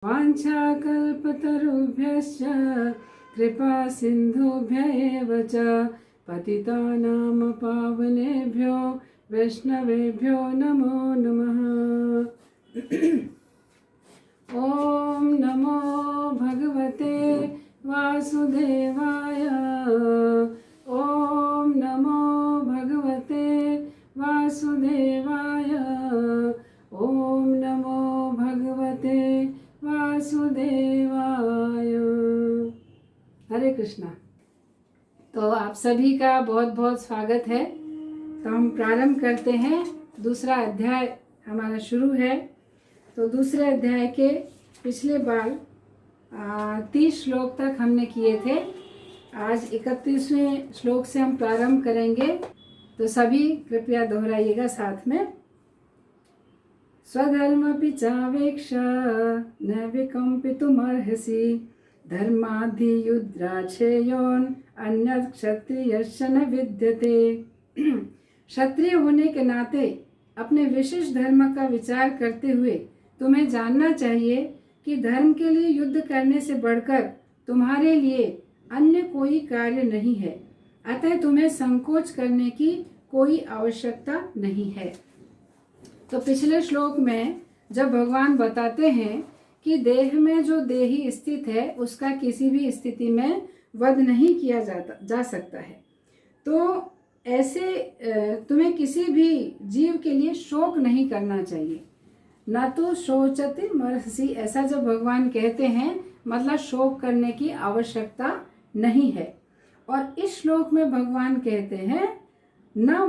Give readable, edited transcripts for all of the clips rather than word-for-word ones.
वाञ्छाकल्पतरुभ्यश्च कृपा सिन्धुभ्य एव च पतितानां पावनेभ्यो वैष्णवेभ्यो नमो नमः। ॐ नमो भगवते वासुदेवाय। ॐ नमो भगवते वासुदेवाय। ॐ नमो भगवते वासुदेवाय। हरे कृष्णा। तो आप सभी का बहुत बहुत स्वागत है। तो हम प्रारंभ करते हैं। दूसरा अध्याय हमारा शुरू है। तो दूसरे अध्याय के पिछले बार 30 श्लोक तक हमने किए थे। आज 31वें श्लोक से हम प्रारंभ करेंगे। तो सभी कृपया दोहराइएगा साथ में। स्वधर्मपि चावेक्ष न विकम्पितुमर्हसि धर्माधियुद्राच्छेयोन् अन्यत् क्षत्रियस्य न विद्यते। क्षत्रिय होने के नाते अपने विशिष्ट धर्म का विचार करते हुए तुम्हें जानना चाहिए कि धर्म के लिए युद्ध करने से बढ़कर तुम्हारे लिए अन्य कोई कार्य नहीं है। अतः तुम्हें संकोच करने की कोई आवश्यकता नहीं है। तो पिछले श्लोक में जब भगवान बताते हैं कि देह में जो देही स्थित है उसका किसी भी स्थिति में वध नहीं किया जा सकता है, तो ऐसे तुम्हें किसी भी जीव के लिए शोक नहीं करना चाहिए। न तो शोचति मर्हसि, ऐसा जब भगवान कहते हैं मतलब शोक करने की आवश्यकता नहीं है। और इस श्लोक में भगवान कहते हैं न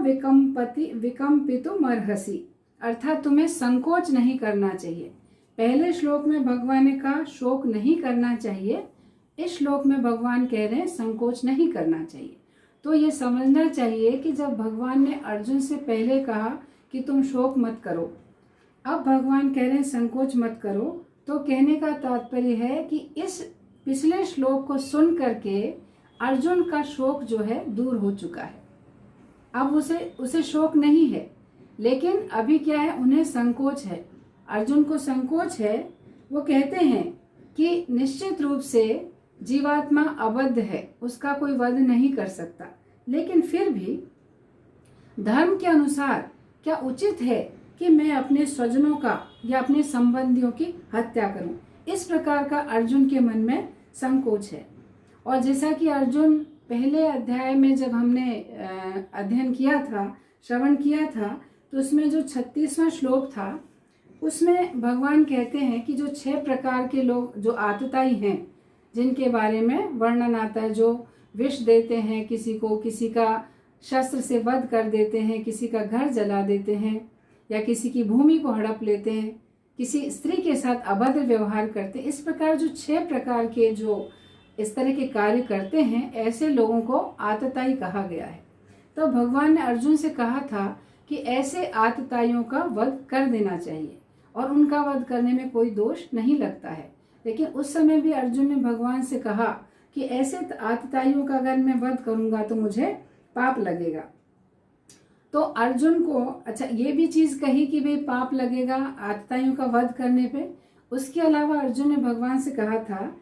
विकम्पितुम अर्हसि, अर्थात तुम्हें संकोच नहीं करना चाहिए। पहले श्लोक में भगवान ने कहा शोक नहीं करना चाहिए, इस श्लोक में भगवान कह रहे हैं संकोच नहीं करना चाहिए। तो ये समझना चाहिए कि जब भगवान ने अर्जुन से पहले कहा कि तुम शोक मत करो, अब भगवान कह रहे हैं संकोच मत करो, तो कहने का तात्पर्य है कि इस पिछले श्लोक को सुन करके अर्जुन का शोक जो है दूर हो चुका है। अब उसे शोक नहीं है, लेकिन अभी क्या है, उन्हें संकोच है। अर्जुन को संकोच है। वो कहते हैं कि निश्चित रूप से जीवात्मा अबद्ध है, उसका कोई वध नहीं कर सकता, लेकिन फिर भी धर्म के अनुसार क्या उचित है कि मैं अपने स्वजनों का या अपने संबंधियों की हत्या करूं। इस प्रकार का अर्जुन के मन में संकोच है। और जैसा कि अर्जुन पहले अध्याय में जब हमने अध्ययन किया था, श्रवण किया था, तो उसमें जो 36वां श्लोक था उसमें भगवान कहते हैं कि जो 6 प्रकार के लोग जो आतताई हैं, जिनके बारे में वर्णन आता है, जो विष देते हैं किसी को, किसी का शस्त्र से वध कर देते हैं, किसी का घर जला देते हैं या किसी की भूमि को हड़प लेते हैं, किसी स्त्री के साथ अभद्र व्यवहार करते हैं। इस प्रकार जो 6 प्रकार के जो इस तरह के कार्य करते हैं, ऐसे लोगों को आतताई कहा गया है। तो भगवान ने अर्जुन से कहा था कि ऐसे आतताइयों का वध कर देना चाहिए और उनका वध करने में कोई दोष नहीं लगता है। लेकिन उस समय भी अर्जुन ने भगवान से कहा कि ऐसे आतताइयों का अगर मैं वध करूंगा तो मुझे पाप लगेगा। तो अर्जुन को अच्छा ये भी चीज कही कि भाई पाप लगेगा आतताइयों का वध करने पे। उसके अलावा अर्जुन ने भगवान से कहा था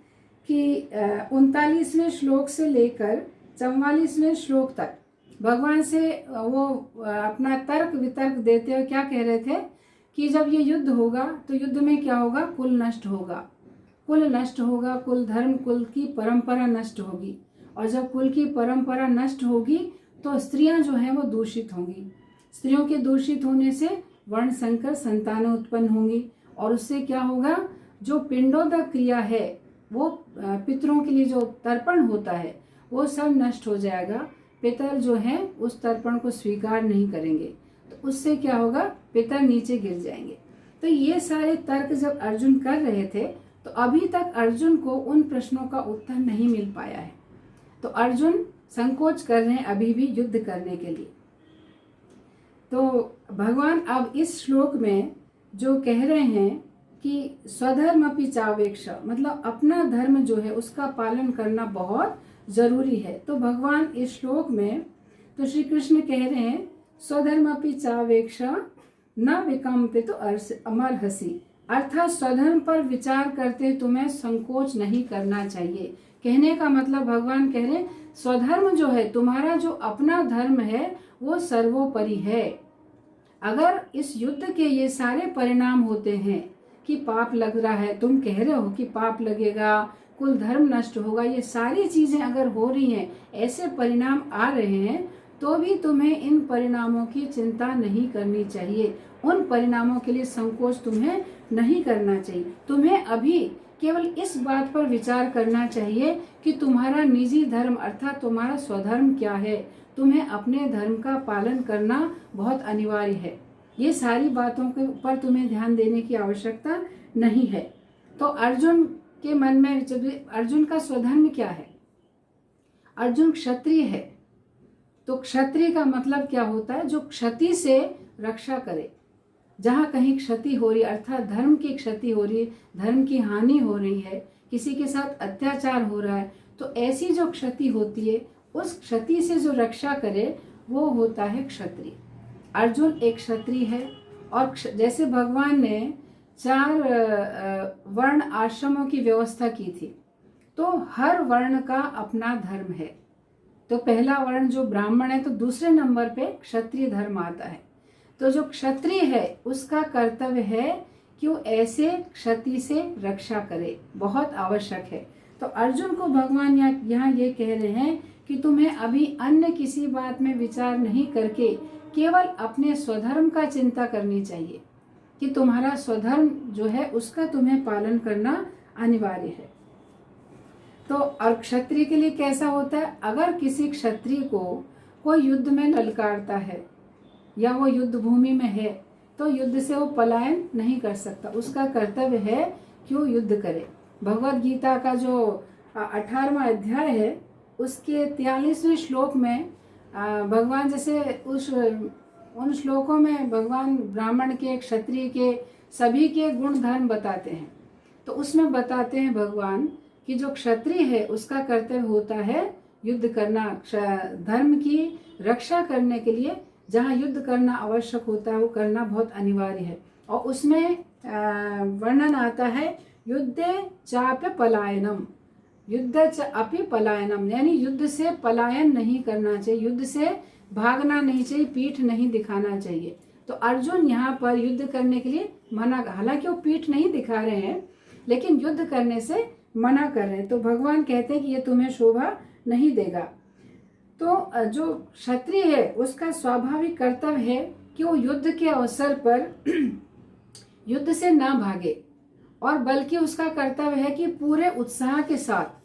कि 39वें श्लोक से लेकर 44वें श्लोक तक भगवान से वो अपना तर्क वितर्क देते हुए क्या कह रहे थे कि जब ये युद्ध होगा तो युद्ध में क्या होगा, कुल नष्ट होगा, कुल नष्ट होगा, कुल धर्म, कुल की परंपरा नष्ट होगी। और जब कुल की परंपरा नष्ट होगी तो स्त्रियां जो हैं वो दूषित होंगी। स्त्रियों के दूषित होने से वर्ण संकर संतानें उत्पन्न होंगी और उससे क्या होगा, जो पिंडोदक क्रिया है, वो पितरों के लिए जो तर्पण होता है वो सब नष्ट हो जाएगा। पितर जो हैं उस तर्पण को स्वीकार नहीं करेंगे, तो उससे क्या होगा, पितर नीचे गिर जाएंगे। तो ये सारे तर्क जब अर्जुन कर रहे थे तो अभी तक अर्जुन को उन प्रश्नों का उत्तर नहीं मिल पाया है। तो अर्जुन संकोच कर रहे हैं अभी भी युद्ध करने के लिए। तो भगवान अब इस श्लोक में जो कह रहे हैं कि स्वधर्मपि चावेक्ष, मतलब अपना धर्म जो है उसका पालन करना बहुत जरूरी है। तो भगवान इस श्लोक में तो श्री कृष्ण कह रहे हैं स्वधर्मपि चावेक्ष न विकम्पितु अमर्हसि, अर्थात स्वधर्म पर विचार करते तुम्हें संकोच नहीं करना चाहिए। कहने का मतलब भगवान कह रहे स्वधर्म जो है, तुम्हारा जो अपना धर्म है वो सर्वोपरि है। अगर इस युद्ध के ये सारे परिणाम होते हैं कि पाप लग रहा है, तुम कह रहे हो कि पाप लगेगा, कुल धर्म नष्ट होगा, ये सारी चीजें अगर हो रही हैं, ऐसे परिणाम आ रहे हैं, तो भी तुम्हें इन परिणामों की चिंता नहीं करनी चाहिए। उन परिणामों के लिए संकोच तुम्हें नहीं करना चाहिए। तुम्हें अभी केवल इस बात पर विचार करना चाहिए कि तुम्हारा निजी धर्म अर्थात तुम्हारा स्वधर्म क्या है। तुम्हें अपने धर्म का पालन करना बहुत अनिवार्य है। ये सारी बातों के ऊपर तुम्हें ध्यान देने की आवश्यकता नहीं है। तो अर्जुन के मन में जब अर्जुन का स्वधर्म क्या है, अर्जुन क्षत्रिय है। तो क्षत्रिय का मतलब क्या होता है, जो क्षति से रक्षा करे। जहाँ कहीं क्षति हो रही अर्थात धर्म की क्षति हो रही, धर्म की हानि हो रही है, किसी के साथ अत्याचार हो रहा है, तो ऐसी जो क्षति होती है उस क्षति से जो रक्षा करे वो होता है क्षत्रिय। अर्जुन एक क्षत्रिय है। और जैसे भगवान ने 4 वर्ण आश्रमों की व्यवस्था की थी, तो हर वर्ण का अपना धर्म है। तो पहला वर्ण जो ब्राह्मण है, तो दूसरे नंबर पे क्षत्रिय धर्म आता है। तो जो क्षत्रिय है उसका कर्तव्य है कि वो ऐसे क्षति से रक्षा करे, बहुत आवश्यक है। तो अर्जुन को भगवान यहाँ ये कह रहे हैं कि तुम्हें अभी अन्य किसी बात में विचार नहीं करके केवल अपने स्वधर्म का चिंता करनी चाहिए कि तुम्हारा स्वधर्म जो है उसका तुम्हें पालन करना अनिवार्य है। तो और क्षत्रिय के लिए कैसा होता है, अगर किसी क्षत्रिय को कोई युद्ध में ललकारता है या वो युद्ध भूमि में है, तो युद्ध से वो पलायन नहीं कर सकता। उसका कर्तव्य है कि वो युद्ध करे। भगवद गीता का जो 18वां अध्याय है उसके 43वें श्लोक में भगवान जैसे उन श्लोकों में भगवान ब्राह्मण के, क्षत्रिय के, सभी के गुण धर्म बताते हैं। तो उसमें बताते हैं भगवान कि जो क्षत्रिय है उसका कर्तव्य होता है युद्ध करना, धर्म की रक्षा करने के लिए जहाँ युद्ध करना आवश्यक होता है वो करना बहुत अनिवार्य है। और उसमें वर्णन आता है युद्धे चाप्य पलायनम, युद्ध अपि पलायनम, यानी युद्ध से पलायन नहीं करना चाहिए, युद्ध से भागना नहीं चाहिए, पीठ नहीं दिखाना चाहिए। तो अर्जुन यहाँ पर युद्ध करने के लिए मना, हालांकि वो पीठ नहीं दिखा रहे हैं लेकिन युद्ध करने से मना कर रहे हैं। तो भगवान कहते हैं कि ये तुम्हें शोभा नहीं देगा। तो जो क्षत्रिय है उसका स्वाभाविक कर्तव्य है कि वो युद्ध के अवसर पर युद्ध से ना भागे, और बल्कि उसका कर्तव्य है कि पूरे उत्साह के साथ,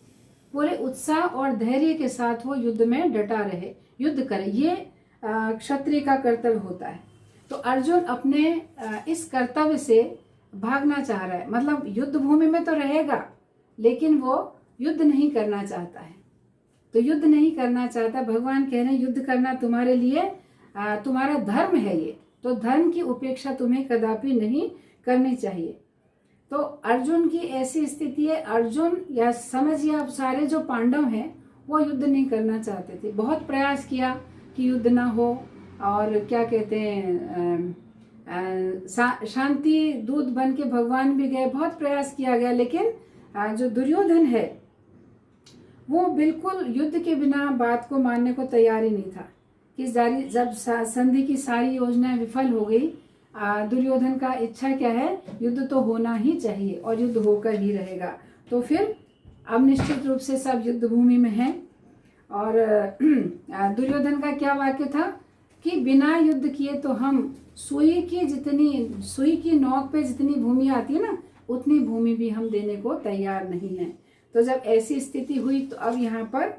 पूरे उत्साह और धैर्य के साथ वो युद्ध में डटा रहे, युद्ध करे। ये क्षत्रिय का कर्तव्य होता है। तो अर्जुन अपने इस कर्तव्य से भागना चाह रहा है, मतलब युद्ध भूमि में तो रहेगा लेकिन वो युद्ध नहीं करना चाहता है। तो युद्ध नहीं करना चाहता, भगवान कह रहे हैं युद्ध करना तुम्हारे लिए तुम्हारा धर्म है ये, तो धर्म की उपेक्षा तुम्हें कदापि नहीं करनी चाहिए। तो अर्जुन की ऐसी स्थिति है, अर्जुन या समझिए आप सारे जो पांडव हैं वो युद्ध नहीं करना चाहते थे। बहुत प्रयास किया कि युद्ध ना हो, और क्या कहते हैं शांति दूत बन के भगवान भी गए, बहुत प्रयास किया गया, लेकिन जो दुर्योधन है वो बिल्कुल युद्ध के बिना बात को मानने को तैयार ही नहीं था। कि जब संधि की सारी योजनाएं विफल हो गई, दुर्योधन का इच्छा क्या है, युद्ध तो होना ही चाहिए और युद्ध होकर ही रहेगा। तो फिर अब निश्चित रूप से सब युद्ध भूमि में हैं। और दुर्योधन का क्या वाक्य था कि बिना युद्ध किए तो हम सुई की नोक पे जितनी भूमि आती है ना, उतनी भूमि भी हम देने को तैयार नहीं है। तो जब ऐसी स्थिति हुई तो अब यहाँ पर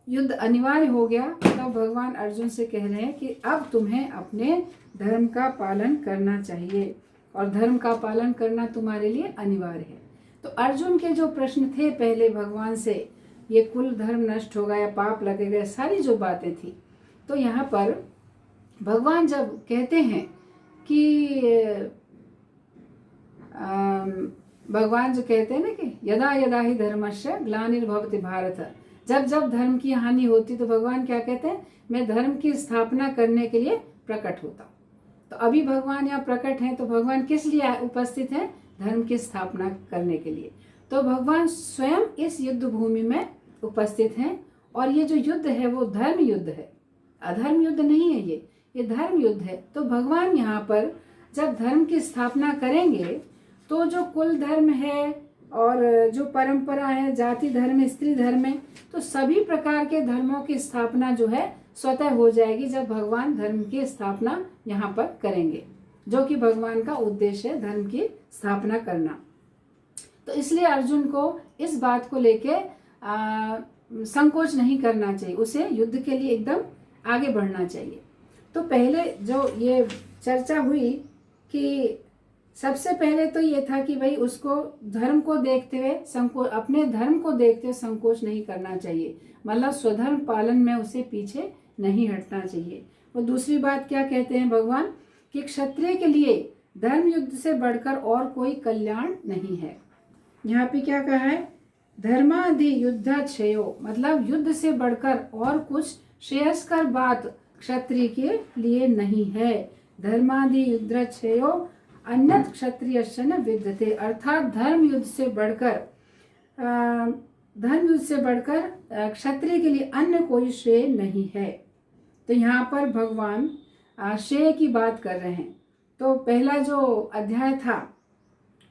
युद्ध अनिवार्य हो गया। तो भगवान अर्जुन से कह रहे हैं कि अब तुम्हें अपने धर्म का पालन करना चाहिए और धर्म का पालन करना तुम्हारे लिए अनिवार्य है। तो अर्जुन के जो प्रश्न थे पहले भगवान से, ये कुल धर्म नष्ट होगा या पाप लगेगा, सारी जो बातें थी, तो यहाँ पर भगवान जब कहते हैं कि भगवान जो कहते हैं ना कि यदा यदा ही धर्मस्य ग्लानिर्भवति भारत, जब जब धर्म की हानि होती तो भगवान क्या कहते हैं, मैं धर्म की स्थापना करने के लिए प्रकट होता हूँ। तो तो अभी भगवान यहाँ प्रकट हैं, तो भगवान किस लिए उपस्थित हैं? धर्म की स्थापना करने के लिए। तो भगवान स्वयं इस युद्ध भूमि में उपस्थित हैं, और ये जो युद्ध है वो धर्म युद्ध है, अधर्म युद्ध नहीं है, ये धर्म युद्ध है। तो भगवान यहाँ पर जब धर्म की स्थापना करेंगे तो जो कुल धर्म है और जो परंपरा है, जाति धर्म, स्त्री धर्म है, तो सभी प्रकार के धर्मों की स्थापना जो है स्वतः हो जाएगी जब भगवान धर्म की स्थापना यहाँ पर करेंगे, जो कि भगवान का उद्देश्य है, धर्म की स्थापना करना। तो इसलिए अर्जुन को इस बात को लेके संकोच नहीं करना चाहिए, उसे युद्ध के लिए एकदम आगे बढ़ना चाहिए। तो पहले जो ये चर्चा हुई कि सबसे पहले तो ये था कि भाई उसको धर्म को देखते हुए अपने धर्म को देखते हुए संकोच नहीं करना चाहिए, मतलब स्वधर्म पालन में उसे पीछे नहीं हटना चाहिए। वो दूसरी बात क्या कहते हैं भगवान कि क्षत्रिय के लिए धर्म युद्ध से बढ़कर और कोई कल्याण नहीं है। यहाँ पे क्या कहा है? धर्मादि युद्ध क्षयो, मतलब युद्ध से बढ़कर और कुछ श्रेयस्कर बात क्षत्रिय के लिए नहीं है। धर्मादि युद्ध क्षयो अन्यत क्षत्रिय न विद्यते, अर्थात धर्म युद्ध से बढ़कर क्षत्रिय के लिए अन्य कोई श्रेय नहीं है। तो यहाँ पर भगवान श्रेय की बात कर रहे हैं। तो पहला जो अध्याय था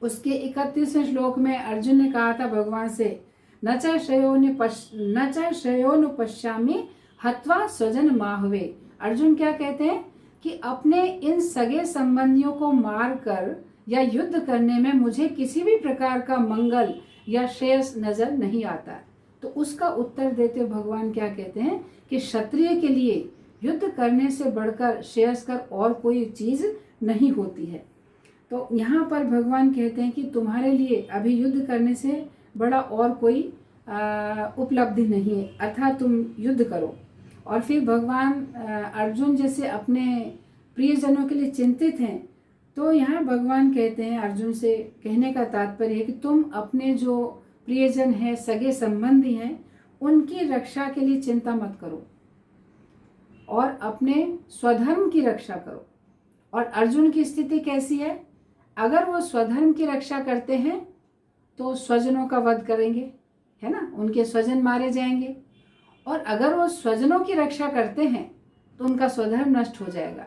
उसके 31वें श्लोक में अर्जुन ने कहा था भगवान से, न च श्रेयोनु पश्यामि हत्वा स्वजन माहवे। अर्जुन क्या कहते हैं कि अपने इन सगे संबंधियों को मार कर या युद्ध करने में मुझे किसी भी प्रकार का मंगल या श्रेयस नजर नहीं आता। तो उसका उत्तर देते हुए भगवान क्या कहते हैं कि क्षत्रिय के लिए युद्ध करने से बढ़कर श्रेयस्कर और कोई चीज नहीं होती है। तो यहाँ पर भगवान कहते हैं कि तुम्हारे लिए अभी युद्ध करने से बड़ा और कोई उपलब्धि नहीं है, अर्थात तुम युद्ध करो। और फिर भगवान अर्जुन जैसे अपने प्रियजनों के लिए चिंतित हैं, तो यहाँ भगवान कहते हैं अर्जुन से, कहने का तात्पर्य है कि तुम अपने जो प्रियजन हैं, सगे संबंधी हैं, उनकी रक्षा के लिए चिंता मत करो और अपने स्वधर्म की रक्षा करो। और अर्जुन की स्थिति कैसी है? अगर वो स्वधर्म की रक्षा करते हैं तो स्वजनों का वध करेंगे, है ना, उनके स्वजन मारे जाएंगे। और अगर वो स्वजनों की रक्षा करते हैं तो उनका स्वधर्म नष्ट हो जाएगा।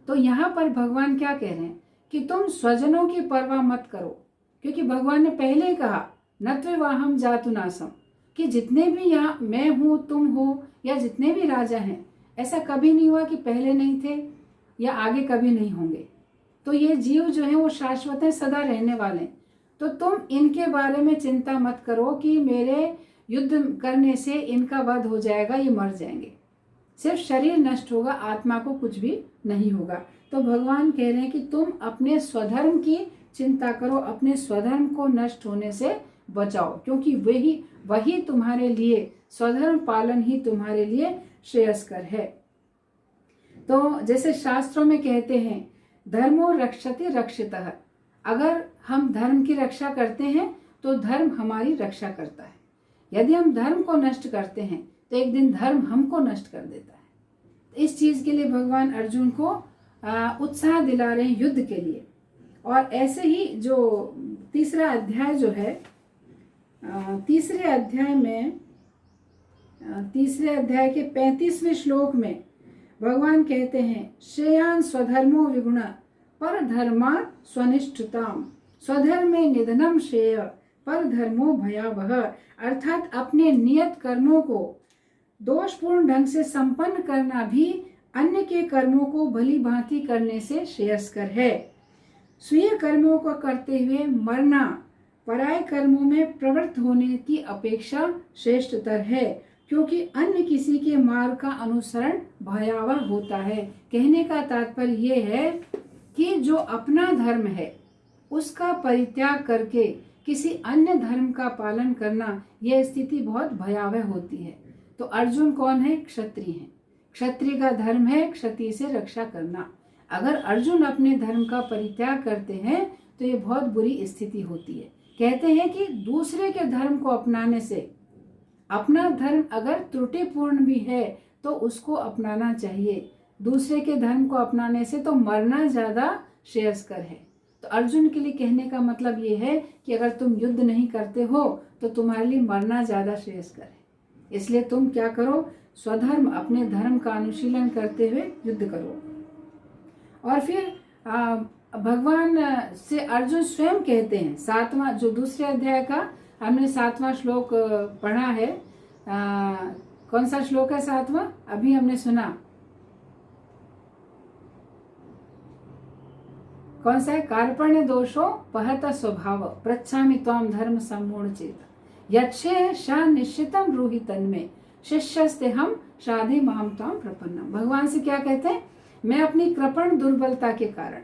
तो यहाँ पर भगवान क्या कह रहे हैं कि तुम स्वजनों की परवाह मत करो, क्योंकि भगवान ने पहले ही कहा नत्वेवाहम जातु नासम, कि जितने भी यहाँ मैं हूँ, तुम हो, या जितने भी राजा हैं, ऐसा कभी नहीं हुआ कि पहले नहीं थे या आगे कभी नहीं होंगे। तो ये जीव जो है वो शाश्वत है, सदा रहने वाले हैं। तो तुम इनके बारे में चिंता मत करो कि मेरे युद्ध करने से इनका वध हो जाएगा, ये मर जाएंगे, सिर्फ शरीर नष्ट होगा, आत्मा को कुछ भी नहीं होगा। तो भगवान कह रहे हैं कि तुम अपने स्वधर्म की चिंता करो, अपने स्वधर्म को नष्ट होने से बचाओ, क्योंकि वही तुम्हारे लिए, स्वधर्म पालन ही तुम्हारे लिए श्रेयस्कर है। तो जैसे शास्त्रों में कहते हैं धर्मो रक्षति रक्षितः, अगर हम धर्म की रक्षा करते हैं तो धर्म हमारी रक्षा करता है। यदि हम धर्म को नष्ट करते हैं तो एक दिन धर्म हमको नष्ट कर देता है। इस चीज के लिए भगवान अर्जुन को उत्साह दिला रहे हैं युद्ध के लिए। और ऐसे ही जो तीसरा अध्याय जो है, तीसरे अध्याय के 35वें श्लोक में भगवान कहते हैं श्रेयान स्वधर्मो विगुण पर धर्मा स्वनिष्ठताम स्वधर्मे निधनम श्रेय पर धर्मो भयावह, अर्थात अपने नियत कर्मों को दोषपूर्ण ढंग से संपन्न करना भी अन्य के कर्मों को भली भांति करने से श्रेयस्कर है। स्वीय कर्मों को करते हुए मरना पराय कर्मों में प्रवृत्त होने की अपेक्षा श्रेष्ठतर है, क्योंकि अन्य किसी के मार्ग का अनुसरण भयावह होता है। कहने का तात्पर्य ये है कि जो अपना धर्म है उसका परित्याग करके किसी अन्य धर्म का पालन करना, यह स्थिति बहुत भयावह होती है। तो अर्जुन कौन है? क्षत्रिय है। क्षत्रिय का धर्म है क्षत्रिय से रक्षा करना। अगर अर्जुन अपने धर्म का परित्याग करते हैं तो ये बहुत बुरी स्थिति होती है। कहते हैं कि दूसरे के धर्म को अपनाने से, अपना धर्म अगर त्रुटिपूर्ण भी है तो उसको अपनाना चाहिए। दूसरे के धर्म को अपनाने से तो मरना ज़्यादा श्रेयस्कर है। तो अर्जुन के लिए कहने का मतलब ये है कि अगर तुम युद्ध नहीं करते हो तो तुम्हारे लिए मरना ज़्यादा श्रेयस्कर है। इसलिए तुम क्या करो, स्वधर्म अपने धर्म का अनुशीलन करते हुए युद्ध करो। और फिर भगवान से अर्जुन स्वयं कहते हैं, 7वां जो दूसरे अध्याय का हमने 7वां श्लोक पढ़ा है। कौन सा श्लोक है 7वां? अभी हमने सुना, कौन सा है? कार्पण्य दोषो पहत स्वभाव पृच्छामि त्वाम धर्म सम्मूढ़ चेत यक्षे शा निश्चितम ब्रूहि तन्मे शिष्यस्ते हम शाधि माम त्वाम प्रपन्नम। भगवान से क्या कहते हैं? मैं अपनी कृपण दुर्बलता के कारण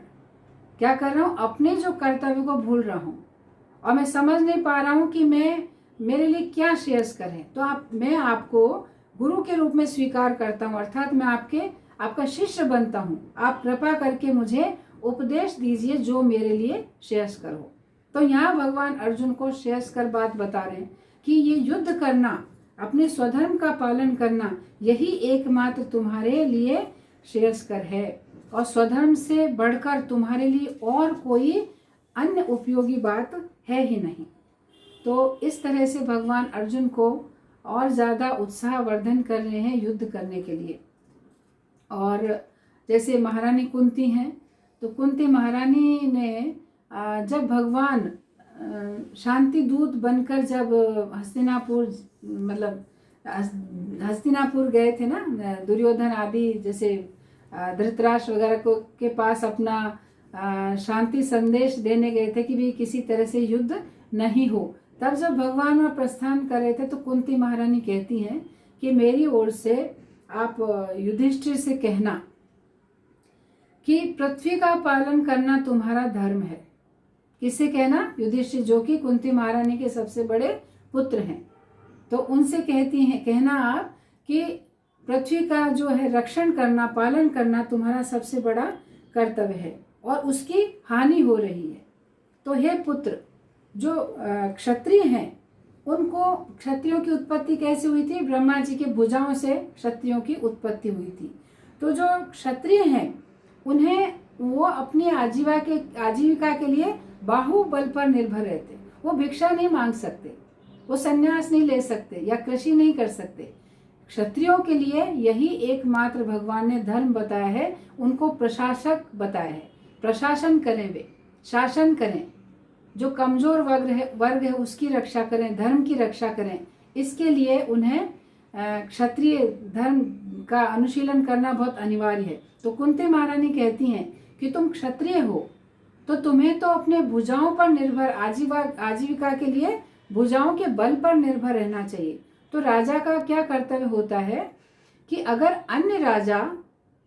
क्या कर रहा हूँ, अपने जो कर्तव्य को भूल रहा हूँ और मैं समझ नहीं पा रहा हूँ कि मेरे लिए क्या श्रेयस्कर है। तो मैं आपको गुरु के रूप में स्वीकार करता हूँ, अर्थात मैं आपका शिष्य बनता हूँ। आप कृपा करके मुझे उपदेश दीजिए जो मेरे लिए श्रेयस्कर हो। तो यहाँ भगवान अर्जुन को श्रेयस्कर बात बता रहे हैं कि ये युद्ध करना, अपने स्वधर्म का पालन करना, यही एकमात्र तुम्हारे लिए श्रेयस्कर है और स्वधर्म से बढ़कर तुम्हारे लिए और कोई अन्य उपयोगी बात है ही नहीं। तो इस तरह से भगवान अर्जुन को और ज़्यादा उत्साहवर्धन कर रहे हैं युद्ध करने के लिए। और जैसे महारानी कुंती हैं, तो कुंती महारानी ने जब भगवान शांति दूत बनकर जब हस्तिनापुर गए थे ना, दुर्योधन आदि जैसे धृतराष्ट्र वगैरह के पास अपना शांति संदेश देने गए थे कि भी किसी तरह से युद्ध नहीं हो, तब जब भगवान वहाँ प्रस्थान कर रहे थे तो कुंती महारानी कहती हैं कि मेरी ओर से आप युधिष्ठिर से कहना कि पृथ्वी का पालन करना तुम्हारा धर्म है। किससे कहना? युधिष्ठिर, जो कि कुंती महारानी के सबसे बड़े पुत्र हैं। तो उनसे कहना आप कि पृथ्वी का जो है रक्षण करना, पालन करना तुम्हारा सबसे बड़ा कर्तव्य है और उसकी हानि हो रही है। तो हे पुत्र, जो क्षत्रिय हैं उनको, क्षत्रियों की उत्पत्ति कैसे हुई थी? ब्रह्मा जी के भुजाओं से क्षत्रियों की उत्पत्ति हुई थी। तो जो क्षत्रिय हैं उन्हें वो अपनी आजीविका के लिए बाहुबल पर निर्भर रहते। वो भिक्षा नहीं मांग सकते, वो संन्यास नहीं ले सकते या कृषि नहीं कर सकते। क्षत्रियों के लिए यही एकमात्र भगवान ने धर्म बताया है, उनको प्रशासक बताया है। प्रशासन करें, वे शासन करें, जो कमजोर वर्ग है उसकी रक्षा करें, धर्म की रक्षा करें। इसके लिए उन्हें क्षत्रिय धर्म का अनुशीलन करना बहुत अनिवार्य है। तो कुंती महारानी कहती हैं कि तुम क्षत्रिय हो तो तुम्हें तो अपने भुजाओं पर निर्भर, आजीविका के लिए भुजाओं के बल पर निर्भर रहना चाहिए। तो राजा का क्या कर्तव्य होता है कि अगर अन्य राजा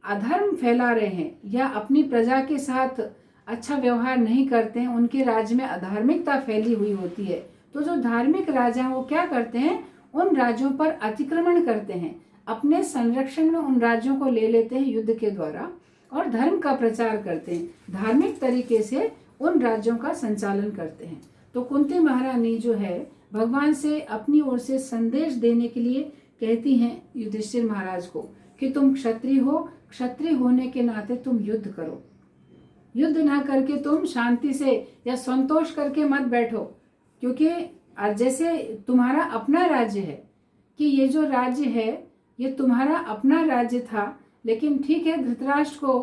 अधर्म फैला रहे हैं या अपनी प्रजा के साथ अच्छा व्यवहार नहीं करते हैं, उनके राज्य में अधार्मिकता फैली हुई होती है, तो जो धार्मिक राजा हैं वो क्या करते हैं? उन राज्यों पर अतिक्रमण करते हैं, अपने संरक्षण में उन राज्यों को ले लेते हैं युद्ध के द्वारा और धर्म का प्रचार करते हैं, धार्मिक तरीके से उन राज्यों का संचालन करते हैं। तो कुंती महारानी जो है भगवान से अपनी ओर से संदेश देने के लिए कहती हैं युधिष्ठिर महाराज को कि तुम क्षत्रिय हो, क्षत्रिय होने के नाते तुम युद्ध करो। युद्ध ना करके तुम शांति से या संतोष करके मत बैठो, क्योंकि जैसे तुम्हारा अपना राज्य है कि ये जो राज्य है ये तुम्हारा अपना राज्य था, लेकिन ठीक है धृतराष्ट्र को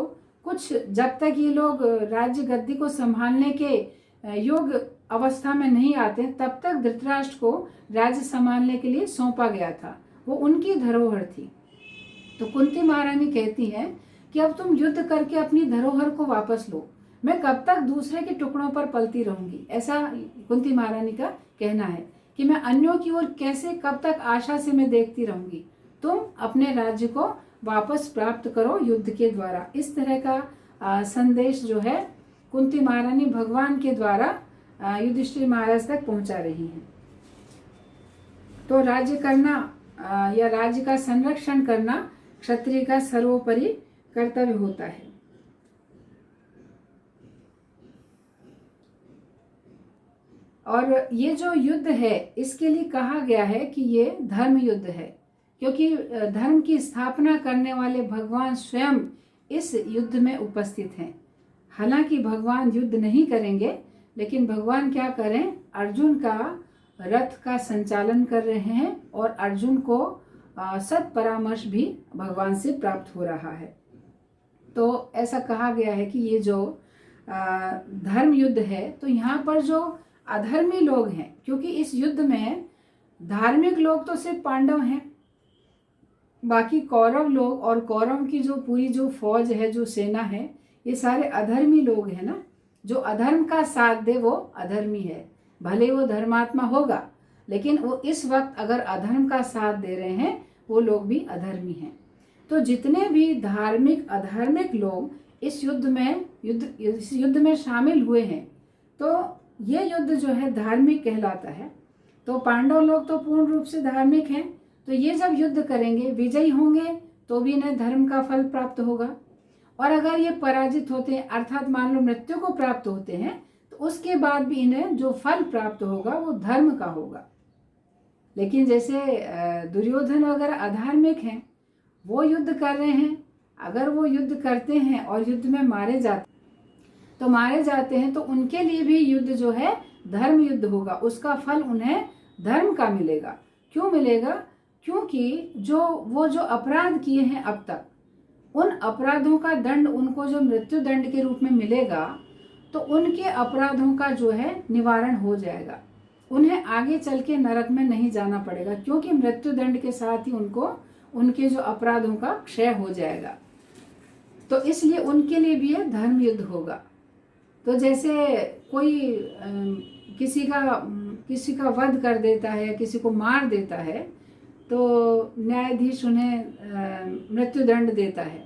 कुछ जब तक ये लोग राज्य गद्दी को संभालने के योग अवस्था में नहीं आते तब तक धृतराष्ट्र को राज्य संभालने के लिए सौंपा गया था, वो उनकी धरोहर थी। तो कुंती महारानी कहती हैं कि अब तुम युद्ध करके अपनी धरोहर को वापस लो, मैं कब तक दूसरे के टुकड़ों पर पलती रहूंगी। ऐसा कुंती महारानी का कहना है कि मैं अन्यों की ओर कैसे कब तक आशा से मैं देखती रहूंगी, तुम अपने राज्य को वापस प्राप्त करो युद्ध के द्वारा। इस तरह का संदेश जो है कुंती महारानी भगवान के द्वारा युधिष्ठिर महाराज तक पहुंचा रही हैं। तो राज्य करना या राज्य का संरक्षण करना क्षत्रिय का सर्वोपरि कर्तव्य होता है। और ये जो युद्ध है इसके लिए कहा गया है कि ये धर्म युद्ध है, क्योंकि धर्म की स्थापना करने वाले भगवान स्वयं इस युद्ध में उपस्थित हैं। हालांकि भगवान युद्ध नहीं करेंगे, लेकिन भगवान क्या करें, अर्जुन का रथ का संचालन कर रहे हैं और अर्जुन को सत परामर्श भी भगवान से प्राप्त हो रहा है। तो ऐसा कहा गया है कि ये जो धर्म युद्ध है, तो यहाँ पर जो अधर्मी लोग हैं, क्योंकि इस युद्ध में धार्मिक लोग तो सिर्फ पांडव हैं, बाकी कौरव लोग और कौरव की जो पूरी जो फौज है, जो सेना है, ये सारे अधर्मी लोग हैं ना। जो अधर्म का साथ दे वो अधर्मी है, भले वो धर्मात्मा होगा, लेकिन वो इस वक्त अगर अधर्म का साथ दे रहे हैं वो लोग भी अधर्मी हैं। तो जितने भी धार्मिक अधार्मिक लोग इस युद्ध में शामिल हुए हैं, तो ये युद्ध जो है धार्मिक कहलाता है। तो पांडव लोग तो पूर्ण रूप से धार्मिक हैं, तो ये जब युद्ध करेंगे, विजयी होंगे, तो भी इन्हें धर्म का फल प्राप्त होगा। और अगर ये पराजित होते हैं, अर्थात मान लो मृत्यु को प्राप्त होते हैं, तो उसके बाद भी इन्हें जो फल प्राप्त होगा वो धर्म का होगा। लेकिन जैसे दुर्योधन वगैरह अधार्मिक हैं, वो युद्ध कर रहे हैं, अगर वो युद्ध करते हैं और युद्ध में मारे जाते हैं, तो उनके लिए भी युद्ध जो है धर्म युद्ध होगा, उसका फल उन्हें धर्म का मिलेगा। क्यों मिलेगा? क्योंकि वो जो अपराध किए हैं अब तक, उन अपराधों का दंड उनको जो मृत्यु दंड के रूप में मिलेगा, तो उनके अपराधों का जो है निवारण हो जाएगा। उन्हें आगे चल के नरक में नहीं जाना पड़ेगा, क्योंकि मृत्यु दंड के साथ ही उनको उनके जो अपराधों का क्षय हो जाएगा। तो इसलिए उनके लिए भी यह धर्म युद्ध होगा। तो जैसे कोई किसी का वध कर देता है, किसी को मार देता है, तो न्यायाधीश उन्हें मृत्यु दंड देता है।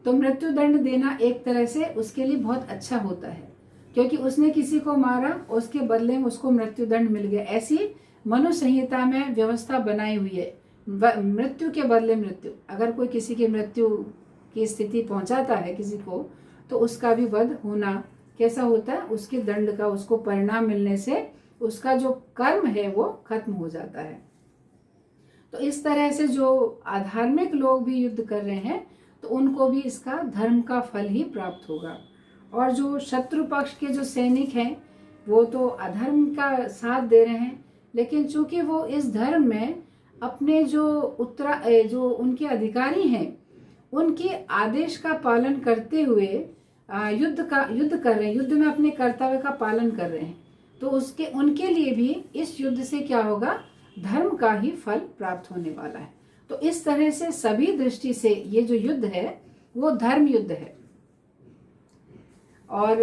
तो मृत्यु दंड देना एक तरह से उसके लिए बहुत अच्छा होता है, क्योंकि उसने किसी को मारा, उसके बदले में उसको मृत्यु दंड मिल गया। ऐसी मनुष्य संहिता में व्यवस्था बनाई हुई है, मृत्यु के बदले मृत्यु। अगर कोई किसी की मृत्यु की स्थिति पहुंचाता है किसी को, तो उसका भी वध होना कैसा होता है, उसके दंड का, उसको परिणाम मिलने से उसका जो कर्म है वो खत्म हो जाता है। तो इस तरह से जो अधार्मिक लोग भी युद्ध कर रहे हैं, तो उनको भी इसका धर्म का फल ही प्राप्त होगा। और जो शत्रु पक्ष के जो सैनिक हैं, वो तो अधर्म का साथ दे रहे हैं, लेकिन चूंकि वो इस धर्म में अपने जो उनके अधिकारी हैं, उनके आदेश का पालन करते हुए युद्ध कर रहे हैं, युद्ध में अपने कर्तव्य का पालन कर रहे हैं, तो उनके लिए भी इस युद्ध से क्या होगा, धर्म का ही फल प्राप्त होने वाला है। तो इस तरह से सभी दृष्टि से ये जो युद्ध है वो धर्म युद्ध है। और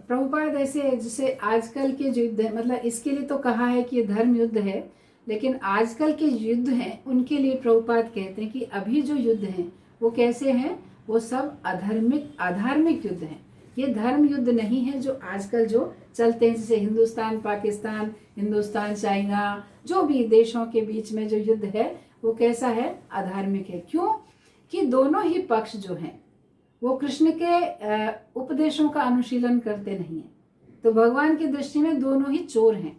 प्रभुपाद ऐसे जैसे आजकल के जो युद्ध है, मतलब इसके लिए तो कहा है कि ये धर्म युद्ध है, लेकिन आजकल के युद्ध हैं उनके लिए प्रभुपाद कहते हैं कि अभी जो युद्ध हैं वो कैसे हैं, वो सब अधार्मिक युद्ध हैं। ये धर्म युद्ध नहीं है जो आजकल जो चलते हैं, जैसे हिंदुस्तान पाकिस्तान, हिंदुस्तान चाइना, जो भी देशों के बीच में जो युद्ध है वो कैसा है, अधार्मिक है। क्यों? कि दोनों ही पक्ष जो हैं वो कृष्ण के उपदेशों का अनुशीलन करते नहीं है। तो भगवान की दृष्टि में दोनों ही चोर हैं।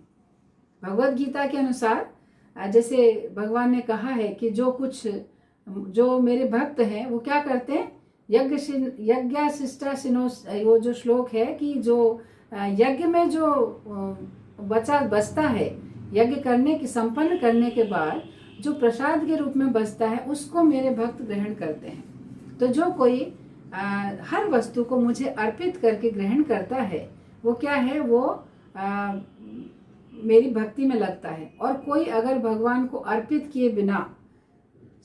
भगवत गीता के अनुसार जैसे भगवान ने कहा है कि जो मेरे भक्त हैं वो क्या करते हैं, यज्ञशिष्टा सिनोस, वो जो श्लोक है कि जो यज्ञ में जो बचता है, यज्ञ संपन्न करने के बाद जो प्रसाद के रूप में बचता है, उसको मेरे भक्त ग्रहण करते हैं। तो जो कोई हर वस्तु को मुझे अर्पित करके ग्रहण करता है, वो क्या है, वो मेरी भक्ति में लगता है। और कोई अगर भगवान को अर्पित किए बिना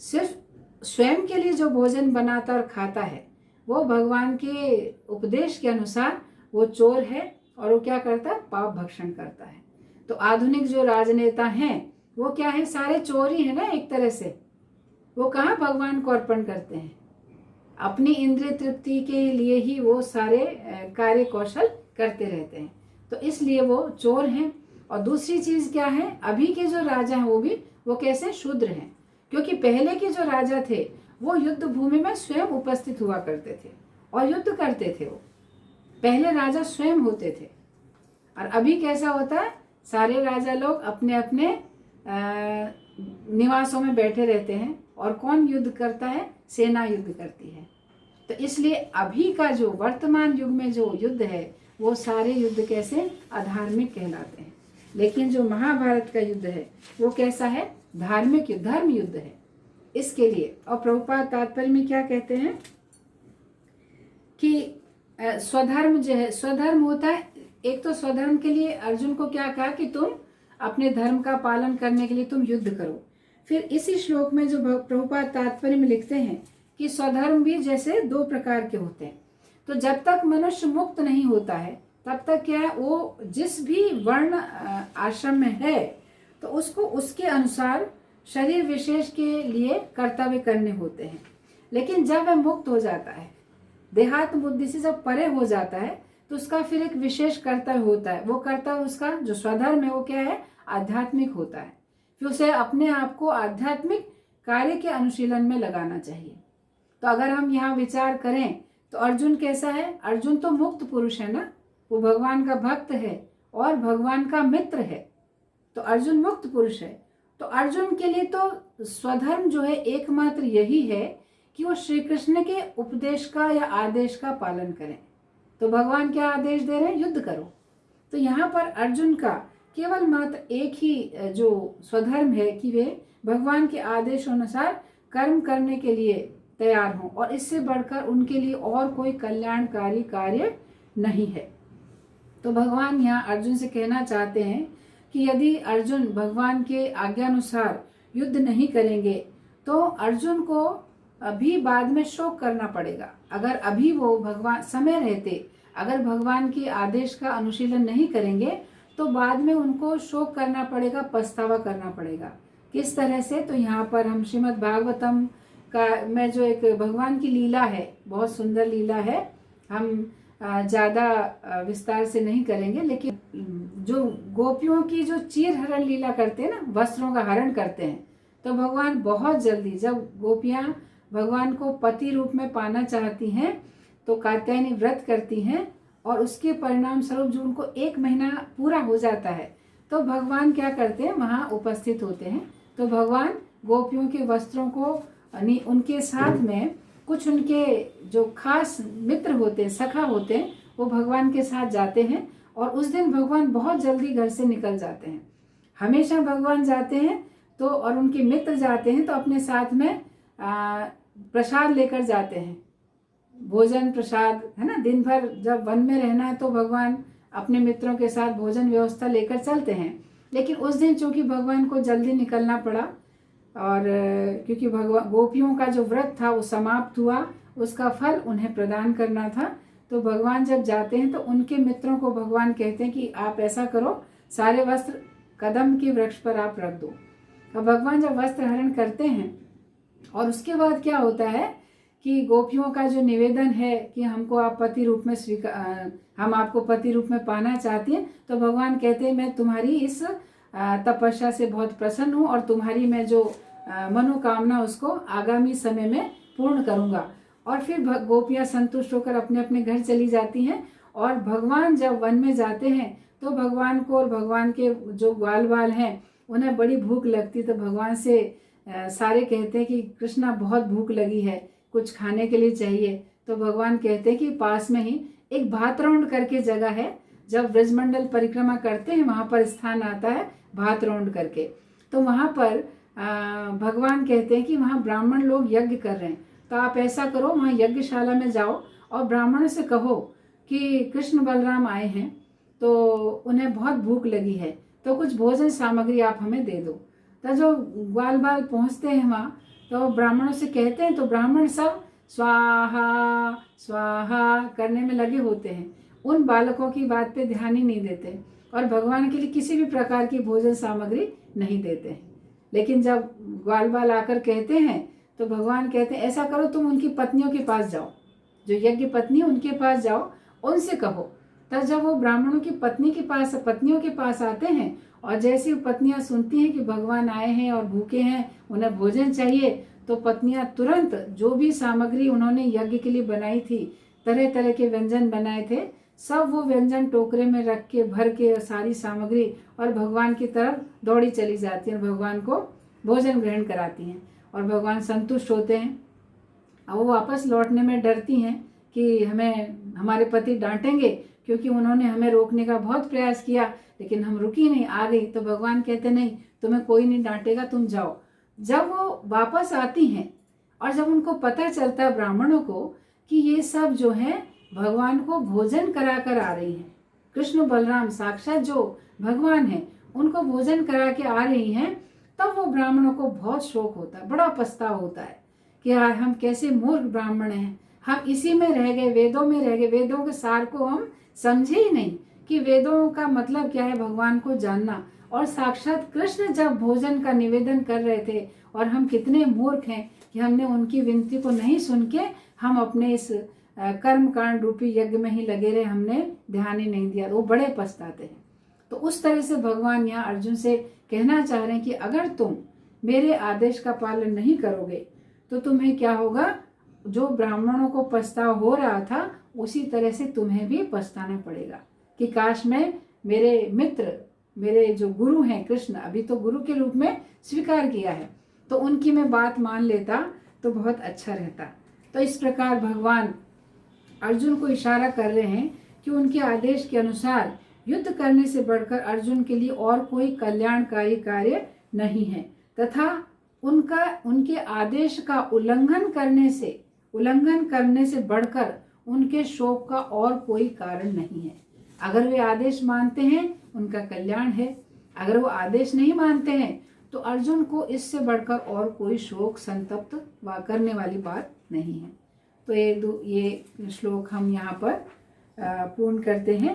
सिर्फ स्वयं के लिए जो भोजन बनाता और खाता है, वो भगवान के उपदेश के अनुसार वो चोर है और वो क्या करता है, पाप भक्षण करता है। तो आधुनिक जो राजनेता हैं वो क्या है, सारे चोर ही है ना एक तरह से। वो कहाँ भगवान को अर्पण करते हैं, अपनी इंद्रिय तृप्ति के लिए ही वो सारे कार्य कौशल करते रहते हैं। तो इसलिए वो चोर हैं। और दूसरी चीज क्या है, अभी के जो राजा हैं वो कैसे, शूद्र हैं। क्योंकि पहले के जो राजा थे वो युद्ध भूमि में स्वयं उपस्थित हुआ करते थे और युद्ध करते थे। वो पहले राजा स्वयं होते थे। और अभी कैसा होता है, सारे राजा लोग अपने अपने निवासों में बैठे रहते हैं, और कौन युद्ध करता है? सेना युद्ध करती है। तो इसलिए अभी का जो वर्तमान युग में जो युद्ध है वो सारे युद्ध कैसे? अधार्मिक कहलाते हैं। लेकिन जो महाभारत का युद्ध है वो कैसा है? धार्मिक युद्ध, धर्म युद्ध है। इसके लिए और प्रभुपाद तात्पर्य में क्या कहते हैं कि स्वधर्म जो है, स्वधर्म होता है, एक तो स्वधर्म के लिए अर्जुन को क्या कहा कि तुम अपने धर्म का पालन करने के लिए तुम युद्ध करो। फिर इसी श्लोक में जो प्रभुपाद तात्पर्य में लिखते हैं कि स्वधर्म भी जैसे 2 प्रकार के होते हैं। तो जब तक मनुष्य मुक्त नहीं होता है तब तक क्या है, वो जिस भी वर्ण आश्रम में है तो उसको उसके अनुसार शरीर विशेष के लिए कर्तव्य करने होते हैं। लेकिन जब वह मुक्त हो जाता है, देहात्म बुद्धि से जब परे हो जाता है, तो उसका फिर एक विशेष कर्तव्य होता है। वो कर्तव्य उसका जो स्वधर्म है वो क्या है? आध्यात्मिक होता है। फिर उसे अपने आप को आध्यात्मिक कार्य के अनुशीलन में लगाना चाहिए। तो अगर हम यहाँ विचार करें तो अर्जुन कैसा है? अर्जुन तो मुक्त पुरुष है ना, वो भगवान का भक्त है और भगवान का मित्र है। तो अर्जुन मुक्त पुरुष है। तो अर्जुन के लिए तो स्वधर्म जो है एकमात्र यही है कि वो श्री कृष्ण के उपदेश का या आदेश का पालन करें। तो भगवान क्या आदेश दे रहे हैं? युद्ध करो। तो यहाँ पर अर्जुन का केवल मात्र एक ही जो स्वधर्म है कि वे भगवान के आदेश अनुसार कर्म करने के लिए तैयार हों, और इससे बढ़कर उनके लिए और कोई कल्याणकारी कार्य नहीं है। तो भगवान यहाँ अर्जुन से कहना चाहते हैं कि यदि अर्जुन भगवान के आज्ञानुसार युद्ध नहीं करेंगे तो अर्जुन को अभी बाद में शोक करना पड़ेगा। अगर अभी वो भगवान समय रहते अगर भगवान के आदेश का अनुशीलन नहीं करेंगे तो बाद में उनको शोक करना पड़ेगा, पछतावा करना पड़ेगा। किस तरह से? तो यहाँ पर हम श्रीमद् भागवतम का में जो एक भगवान की लीला है, बहुत सुंदर लीला है, हम ज़्यादा विस्तार से नहीं करेंगे, लेकिन जो गोपियों की जो चीर हरण लीला करते हैं ना, वस्त्रों का हरण करते हैं, तो भगवान बहुत जल्दी जब गोपियाँ भगवान को पति रूप में पाना चाहती हैं तो कात्यायनी व्रत करती हैं, और उसके परिणाम स्वरूप जो उनको 1 महीना पूरा हो जाता है तो भगवान क्या करते हैं? वहाँ उपस्थित होते हैं। तो भगवान गोपियों के वस्त्रों को उनके साथ में कुछ उनके जो खास मित्र होते हैं, सखा होते हैं, वो भगवान के साथ जाते हैं, और उस दिन भगवान बहुत जल्दी घर से निकल जाते हैं। हमेशा भगवान जाते हैं तो, और उनके मित्र जाते हैं तो अपने साथ में प्रसाद लेकर जाते हैं, भोजन प्रसाद, है ना। दिन भर जब वन में रहना है तो भगवान अपने मित्रों के साथ भोजन व्यवस्था लेकर चलते हैं। लेकिन उस दिन चूंकि भगवान को जल्दी निकलना पड़ा, और क्योंकि भगवान गोपियों का जो व्रत था वो समाप्त हुआ, उसका फल उन्हें प्रदान करना था, तो भगवान जब जाते हैं तो उनके मित्रों को भगवान कहते हैं कि आप ऐसा करो, सारे वस्त्र कदम के वृक्ष पर आप रख दो। तो भगवान जब वस्त्र हरण करते हैं, और उसके बाद क्या होता है कि गोपियों का जो निवेदन है कि हमको आप पति रूप में हम आपको पति रूप में पाना चाहते हैं, तो भगवान कहते हैं मैं तुम्हारी इस तपस्या से बहुत प्रसन्न हूँ, और तुम्हारी मैं जो मनोकामना उसको आगामी समय में पूर्ण करूँगा। और फिर गोपियाँ संतुष्ट होकर अपने अपने घर चली जाती हैं। और भगवान जब वन में जाते हैं तो भगवान को और भगवान के जो ग्वाल बाल हैं उन्हें बड़ी भूख लगती, तो भगवान से सारे कहते हैं कि कृष्णा बहुत भूख लगी है, कुछ खाने के लिए चाहिए। तो भगवान कहते हैं कि पास में ही एक भातरौंड करके जगह है, जब ब्रजमंडल परिक्रमा करते हैं वहाँ पर स्थान आता है भातरौंड करके। तो वहाँ पर भगवान कहते हैं कि वहाँ ब्राह्मण लोग यज्ञ कर रहे हैं, तो आप ऐसा करो वहाँ यज्ञशाला में जाओ और ब्राह्मणों से कहो कि कृष्ण बलराम आए हैं तो उन्हें बहुत भूख लगी है, तो कुछ भोजन सामग्री आप हमें दे दो। तो जो ग्वाल बाल पहुँचते हैं वहाँ तो ब्राह्मणों से कहते हैं, तो ब्राह्मण सब स्वाहा स्वाहा करने में लगे होते हैं, उन बालकों की बात पे ध्यान ही नहीं देते और भगवान के लिए किसी भी प्रकार की भोजन सामग्री नहीं देते हैं। लेकिन जब ग्वाल बाल आकर कहते हैं तो भगवान कहते हैं ऐसा करो, तुम उनकी पत्नियों के पास जाओ, जो यज्ञ पत्नी उनके पास जाओ, उनसे कहो। तब जब वो ब्राह्मणों की पत्नियों के पास आते हैं और जैसी पत्नियां सुनती हैं कि भगवान आए हैं और भूखे हैं, उन्हें भोजन चाहिए, तो पत्नियां तुरंत जो भी सामग्री उन्होंने यज्ञ के लिए बनाई थी, तरह तरह के व्यंजन बनाए थे, सब वो व्यंजन टोकरे में रख के भर के सारी सामग्री और भगवान की तरफ दौड़ी चली जाती है, भगवान को भोजन ग्रहण कराती हैं और भगवान संतुष्ट होते हैं। अब वो वापस लौटने में डरती हैं कि हमें हमारे पति डांटेंगे, क्योंकि उन्होंने हमें रोकने का बहुत प्रयास किया लेकिन हम रुकी नहीं, आ गई। तो भगवान कहते नहीं, तुम्हें कोई नहीं डांटेगा, तुम जाओ। जब वो वापस आती हैं और जब उनको पता चलता है ब्राह्मणों को कि ये सब जो है भगवान को भोजन करा कर आ रही हैं, कृष्ण बलराम साक्षात जो भगवान हैं उनको भोजन करा के आ रही हैं, तब वो ब्राह्मणों को बहुत शोक होता है, बड़ा पछतावा होता है कि यार हम कैसे मूर्ख ब्राह्मण हैं, हम इसी में रह गए, वेदों में रह गए, वेदों के सार को हम समझे ही नहीं कि वेदों का मतलब क्या है, भगवान को जानना। और साक्षात कृष्ण जब भोजन का निवेदन कर रहे थे और हम कितने मूर्ख हैं कि हमने उनकी विनती को नहीं सुन के हम अपने इस कर्म कांड रूपी यज्ञ में ही लगे रहे, हमने ध्यान ही नहीं दिया, वो बड़े पछताते हैं। तो उस तरह से भगवान यहाँ अर्जुन से कहना चाह रहे हैं कि अगर तुम मेरे आदेश का पालन नहीं करोगे तो तुम्हें क्या होगा, जो ब्राह्मणों को पछतावा हो रहा था उसी तरह से तुम्हें भी पछताना पड़ेगा कि काश मैं मेरे मित्र, मेरे जो गुरु हैं कृष्ण, अभी तो गुरु के रूप में स्वीकार किया है, तो उनकी मैं बात मान लेता तो बहुत अच्छा रहता। तो इस प्रकार भगवान अर्जुन को इशारा कर रहे हैं कि उनके आदेश के अनुसार युद्ध करने से बढ़कर अर्जुन के लिए और कोई कल्याणकारी कार्य नहीं है, तथा उनके आदेश का उल्लंघन करने से बढ़कर उनके शोक का और कोई कारण नहीं है। अगर वे आदेश मानते हैं उनका कल्याण है, अगर वो आदेश नहीं मानते हैं तो अर्जुन को इससे बढ़कर और कोई शोक संतप्त करने वाली बात नहीं है। तो ये श्लोक हम यहाँ पर पूर्ण करते हैं।